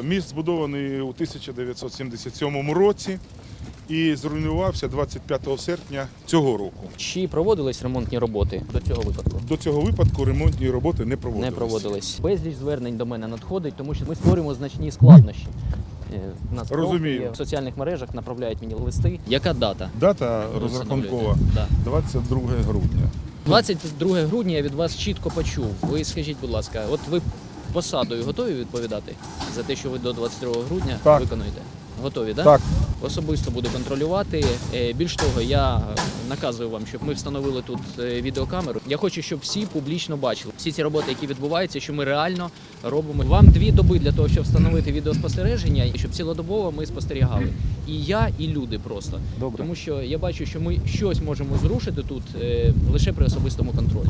Міст збудований у 1977 році і зруйнувався 25 серпня цього року. Чи проводились ремонтні роботи до цього випадку? До цього випадку ремонтні роботи не проводились. Не проводились. Безліч звернень до мене надходить, тому що ми створюємо значні складнощі. Нас Розумію. в соціальних мережах направляють мені листи. Яка дата? Дата розрахункова Да. 22 грудня. 22 грудня я від вас чітко почув. Ви скажіть, будь ласка, от ви посадою готові відповідати за те, що ви до 22 грудня Так. виконуєте? Готові, да? Так. Особисто буду контролювати. Більш того, я наказую вам, щоб ми встановили тут відеокамеру. Я хочу, щоб всі публічно бачили всі ці роботи, які відбуваються, що ми реально робимо. Вам 2 доби для того, щоб встановити відеоспостереження, і щоб цілодобово ми спостерігали. І я, і люди просто. Добре. Тому що я бачу, що ми щось можемо зрушити тут лише при особистому контролі.